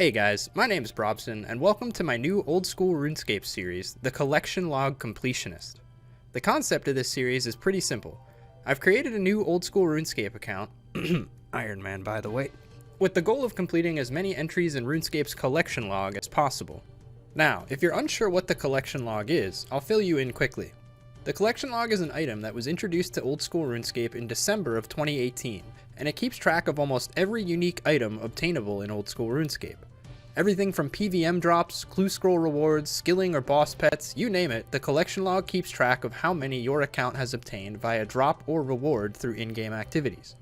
Hey guys, my name is Brobson, and welcome to my new old school RuneScape series, the Collection Log Completionist. The concept of this series is pretty simple. I've created a new old school RuneScape account, Ironman by the way, with the goal of completing as many entries in RuneScape's collection log as possible. Now, if you're unsure what the collection log is, I'll fill you in quickly. The collection log is an item that was introduced to old school RuneScape in December of 2018, and it keeps track of almost every unique item obtainable in old school RuneScape. Everything from PVM drops, clue scroll rewards, skilling or boss pets, you name it, the collection log keeps track of how many your account has obtained via drop or reward through in-game activities.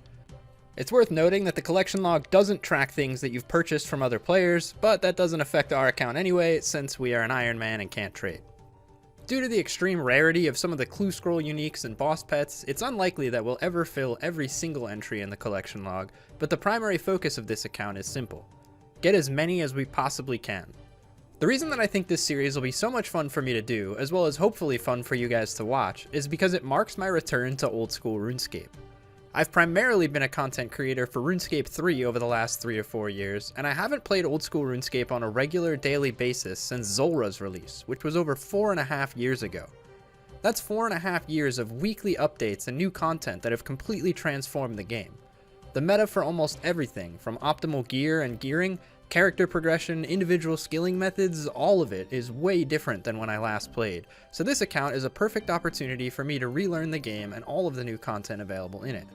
It's worth noting that the collection log doesn't track things that you've purchased from other players, but that doesn't affect our account anyway, since we are an Ironman and can't trade. Due to the extreme rarity of some of the clue scroll uniques and boss pets, it's unlikely that we'll ever fill every single entry in the collection log, but the primary focus of this account is simple. Get as many as we possibly can. The reason that I think this series will be so much fun for me to do, as well as hopefully fun for you guys to watch, is because it marks my return to old school RuneScape. I've primarily been a content creator for RuneScape 3 over the last 3 or 4 years, and I haven't played old school RuneScape on a regular daily basis since Zulrah's release, which was over 4.5 years ago. That's 4.5 years of weekly updates and new content that have completely transformed the game. The meta for almost everything, from optimal gear and gearing, character progression, individual skilling methods, all of it is way different than when I last played, so this account is a perfect opportunity for me to relearn the game and all of the new content available in it.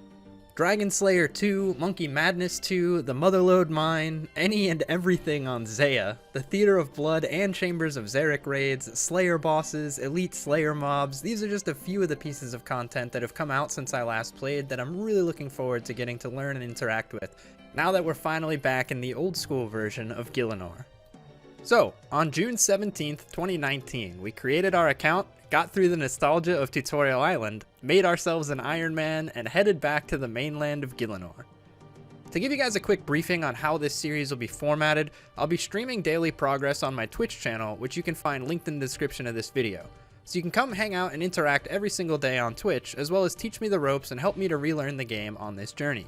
Dragon Slayer 2, Monkey Madness 2, the Motherlode Mine, any and everything on Zeah, the Theater of Blood and Chambers of Xeric raids, Slayer bosses, elite Slayer mobs, these are just a few of the pieces of content that have come out since I last played that I'm really looking forward to getting to learn and interact with, now that we're finally back in the old school version of Gielinor. So, on June 17th, 2019, we created our account, got through the nostalgia of Tutorial Island, made ourselves an Ironman, and headed back to the mainland of Gielinor. To give you guys a quick briefing on how this series will be formatted, I'll be streaming daily progress on my Twitch channel, which you can find linked in the description of this video. So you can come hang out and interact every single day on Twitch, as well as teach me the ropes and help me to relearn the game on this journey.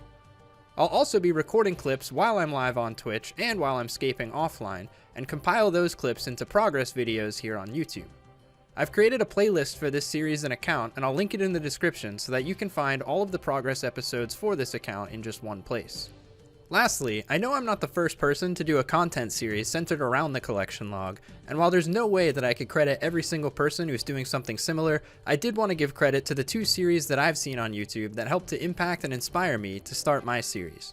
I'll also be recording clips while I'm live on Twitch and while I'm scaping offline, and compile those clips into progress videos here on YouTube. I've created a playlist for this series and account, and I'll link it in the description so that you can find all of the progress episodes for this account in just one place. Lastly, I know I'm not the first person to do a content series centered around the collection log, and while there's no way that I could credit every single person who's doing something similar, I did want to give credit to the 2 series that I've seen on YouTube that helped to impact and inspire me to start my series.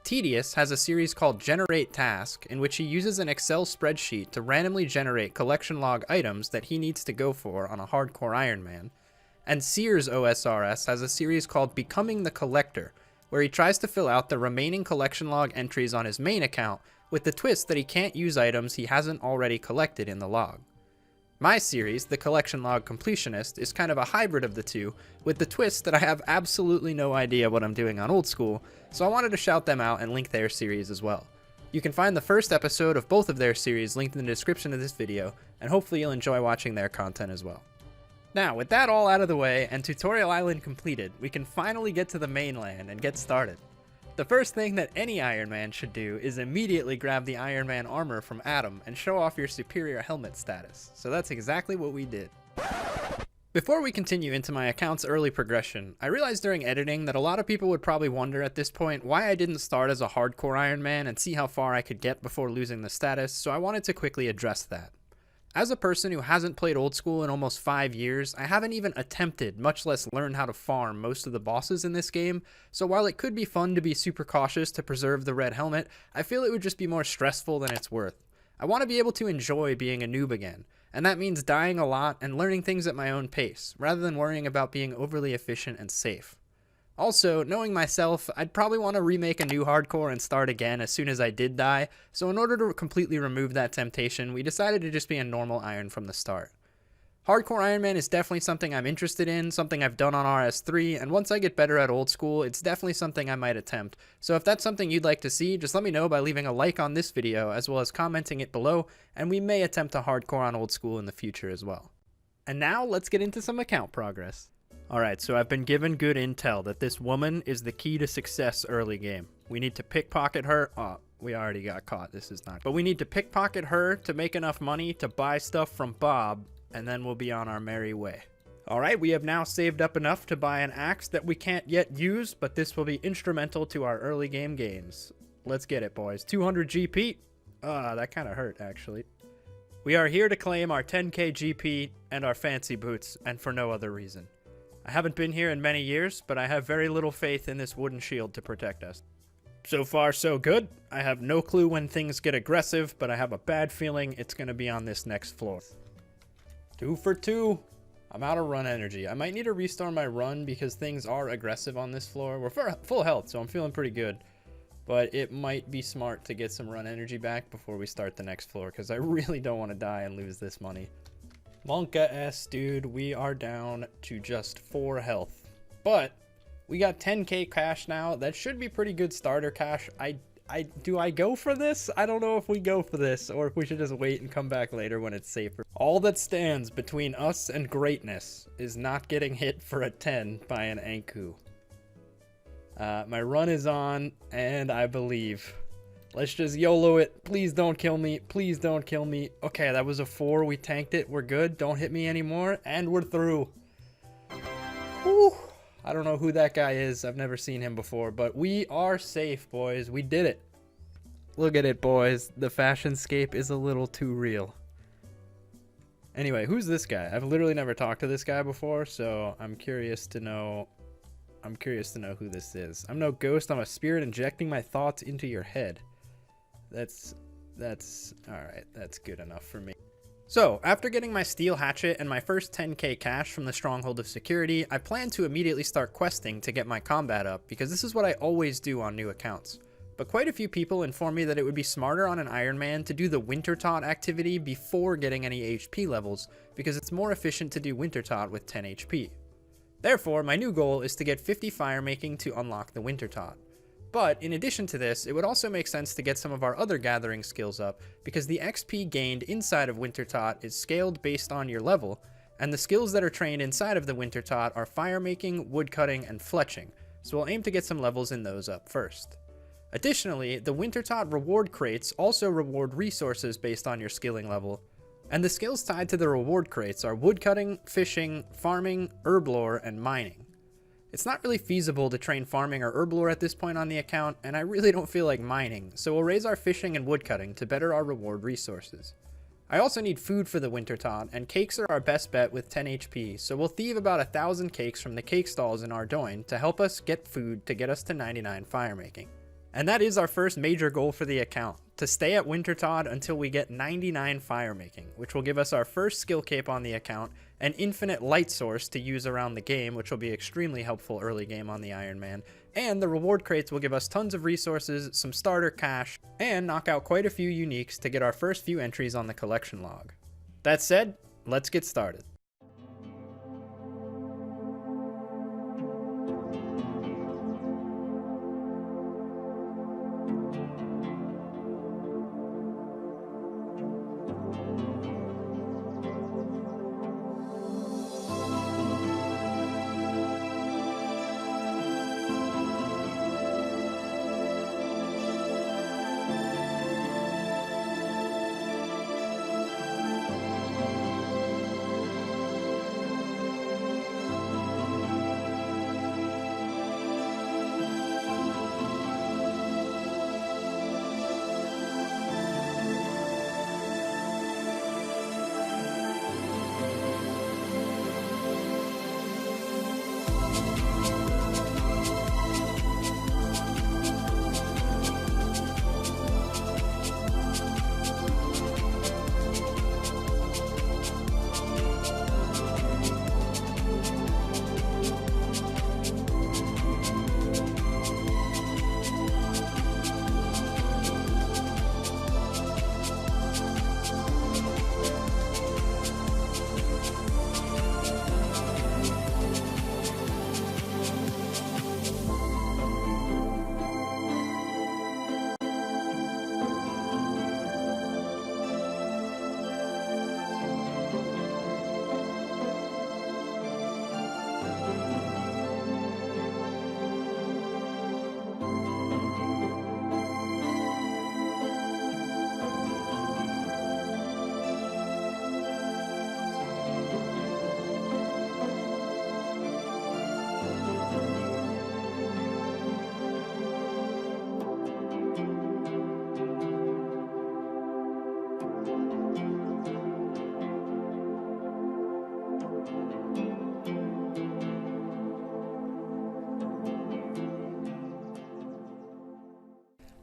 Tedious has a series called Generate Task, in which he uses an Excel spreadsheet to randomly generate collection log items that he needs to go for on a hardcore Ironman. And SeerzOSRS has a series called Becoming the Collector, where he tries to fill out the remaining collection log entries on his main account with the twist that he can't use items he hasn't already collected in the log. My series, the Collection Log Completionist, is kind of a hybrid of the two, with the twist that I have absolutely no idea what I'm doing on old school, so I wanted to shout them out and link their series as well. You can find the first episode of both of their series linked in the description of this video, and hopefully you'll enjoy watching their content as well. Now, with that all out of the way and Tutorial Island completed, we can finally get to the mainland and get started. The first thing that any Ironman should do is immediately grab the Ironman armor from Adam and show off your superior helmet status, so that's exactly what we did. Before we continue into my account's early progression, I realized during editing that a lot of people would probably wonder at this point why I didn't start as a hardcore Ironman and see how far I could get before losing the status, so I wanted to quickly address that. As a person who hasn't played old school in almost 5 years, I haven't even attempted, much less learned how to farm most of the bosses in this game, so while it could be fun to be super cautious to preserve the red helmet, I feel it would just be more stressful than it's worth. I want to be able to enjoy being a noob again, and that means dying a lot and learning things at my own pace, rather than worrying about being overly efficient and safe. Also, knowing myself, I'd probably want to remake a new hardcore and start again as soon as I did die, so in order to completely remove that temptation, we decided to just be a normal Iron from the start. Hardcore Ironman is definitely something I'm interested in, something I've done on RS3, and once I get better at old school, it's definitely something I might attempt. So if that's something you'd like to see, just let me know by leaving a like on this video, as well as commenting it below, and we may attempt a hardcore on old school in the future as well. And now, let's get into some account progress. Alright, so I've been given good intel that this woman is the key to success early game. We need to pickpocket her. Oh, we already got caught. This is not. But we need to pickpocket her to make enough money to buy stuff from Bob, and then we'll be on our merry way. All right, we have now saved up enough to buy an axe that we can't yet use, but this will be instrumental to our early game gains. Let's get it, boys. 200 GP. That kind of hurt, actually. We are here to claim our 10k GP and our fancy boots, and for no other reason. I haven't been here in many years, but I have very little faith in this wooden shield to protect us. So far, so good. I have no clue when things get aggressive, but I have a bad feeling it's going to be on this next floor. 2 for 2. I'm out of run energy. I might need to restore my run because things are aggressive on this floor. We're full health, so I'm feeling pretty good. But it might be smart to get some run energy back before we start the next floor, because I really don't want to die and lose this money. Monka S, dude, we are down to just 4 health. But we got 10k cash now. That should be pretty good starter cash. Do I go for this? I don't know if we go for this, or if we should just wait and come back later when it's safer. All that stands between us and greatness is not getting hit for a 10 by an Anku. My run is on, and I believe. Let's just YOLO it. Please don't kill me. Please don't kill me. Okay, that was a 4. We tanked it. We're good. Don't hit me anymore. And we're through. Whew. I don't know who that guy is. I've never seen him before, but we are safe, boys. We did it. Look at it, boys. The fashionscape is a little too real. Anyway, who's this guy? I've literally never talked to this guy before, so I'm curious to know who this is. I'm no ghost. I'm a spirit injecting my thoughts into your head. That's all right. That's good enough for me. So, after getting my steel hatchet and my first 10k cash from the Stronghold of Security, I plan to immediately start questing to get my combat up, because this is what I always do on new accounts. But quite a few people inform me that it would be smarter on an Ironman to do the Winter Tot activity before getting any HP levels, because it's more efficient to do Winter Tot with 10 HP. Therefore, my new goal is to get 50 fire making to unlock the Winter Tot. But in addition to this, it would also make sense to get some of our other gathering skills up, because the XP gained inside of Winter Tot is scaled based on your level, and the skills that are trained inside of the Winter Tot are fire making, woodcutting, and fletching, so we'll aim to get some levels in those up first. Additionally, the Winter Tot reward crates also reward resources based on your skilling level, and the skills tied to the reward crates are woodcutting, fishing, farming, herblore, and mining. It's not really feasible to train farming or herblore at this point on the account, and I really don't feel like mining, so we'll raise our fishing and woodcutting to better our reward resources. I also need food for the Winter Tot, and cakes are our best bet with 10 HP, so we'll thieve about 1,000 cakes from the cake stalls in Ardoin to help us get food to get us to 99 fire making. And that is our first major goal for the account, to stay at Winter Tot until we get 99 fire making, which will give us our first skill cape on the account, an infinite light source to use around the game, which will be extremely helpful early game on the Ironman, and the reward crates will give us tons of resources, some starter cash, and knock out quite a few uniques to get our first few entries on the collection log. That said, let's get started.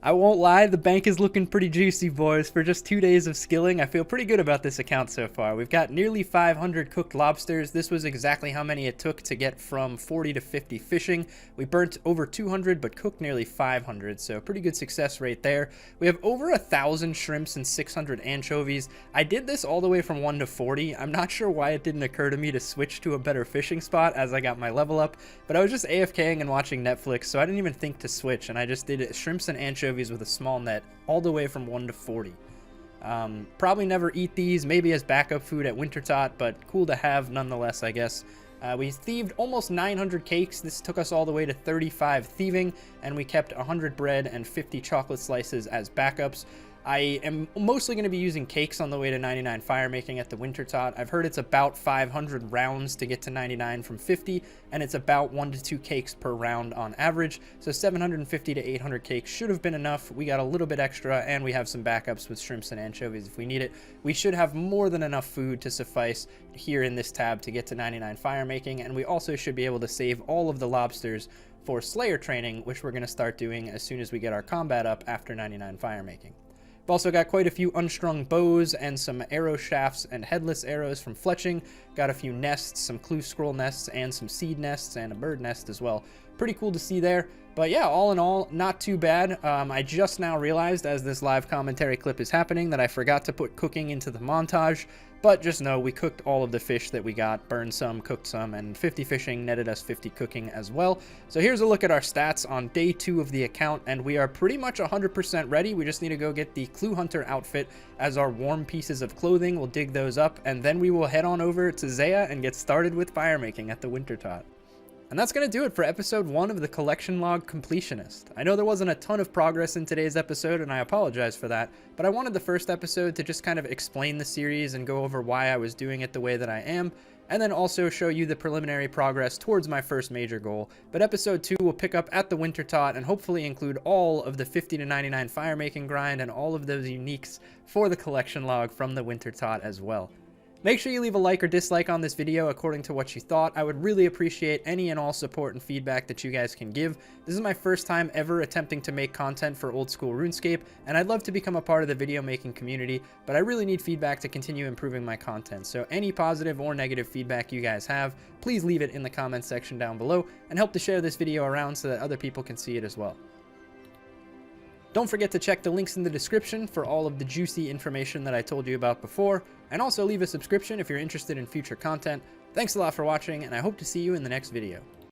I won't lie, the bank is looking pretty juicy, boys. For just 2 days of skilling, I feel pretty good about this account so far. We've got nearly 500 cooked lobsters. This was exactly how many it took to get from 40 to 50 fishing. We burnt over 200, but cooked nearly 500, so pretty good success rate there. We have over 1,000 shrimps and 600 anchovies. I did this all the way from 1 to 40. I'm not sure why it didn't occur to me to switch to a better fishing spot as I got my level up, but I was just AFKing and watching Netflix, so I didn't even think to switch, and I just did shrimps and anchovies with a small net all the way from 1 to 40. Probably never eat these, maybe as backup food at Wintertot, but cool to have nonetheless, I guess. We thieved almost 900 cakes. This took us all the way to 35 thieving, and we kept 100 bread and 50 chocolate slices as backups. I am mostly going to be using cakes on the way to 99 fire making at the Wintertot. I've heard it's about 500 rounds to get to 99 from 50, and it's about 1 to 2 cakes per round on average. So 750 to 800 cakes should have been enough. We got a little bit extra, and we have some backups with shrimps and anchovies if we need it. We should have more than enough food to suffice here in this tab to get to 99 fire making, and we also should be able to save all of the lobsters for Slayer training, which we're going to start doing as soon as we get our combat up after 99 fire making. We've also got quite a few unstrung bows and some arrow shafts and headless arrows from fletching. Got a few nests, some clue scroll nests and some seed nests and a bird nest as well. Pretty cool to see there. But yeah, all in all, not too bad. I just now realized as this live commentary clip is happening that I forgot to put cooking into the montage. But just know we cooked all of the fish that we got, burned some, cooked some, and 50 fishing netted us 50 cooking as well. So here's a look at our stats on day 2 of the account, and we are pretty much 100% ready. We just need to go get the Clue Hunter outfit as our warm pieces of clothing. We'll dig those up, and then we will head on over to Zaya and get started with fire making at the Wintertot. And that's going to do it for episode 1 of the Collection Log Completionist. I know there wasn't a ton of progress in today's episode, and I apologize for that, but I wanted the first episode to just kind of explain the series and go over why I was doing it the way that I am, and then also show you the preliminary progress towards my first major goal. But episode 2 will pick up at the Wintertot and hopefully include all of the 50 to 99 fire making grind and all of those uniques for the collection log from the Wintertot as well. Make sure you leave a like or dislike on this video according to what you thought. I would really appreciate any and all support and feedback that you guys can give. This is my first time ever attempting to make content for old school RuneScape, and I'd love to become a part of the video making community, but I really need feedback to continue improving my content. So any positive or negative feedback you guys have, please leave it in the comments section down below and help to share this video around so that other people can see it as well. Don't forget to check the links in the description for all of the juicy information that I told you about before, and also leave a subscription if you're interested in future content. Thanks a lot for watching, and I hope to see you in the next video.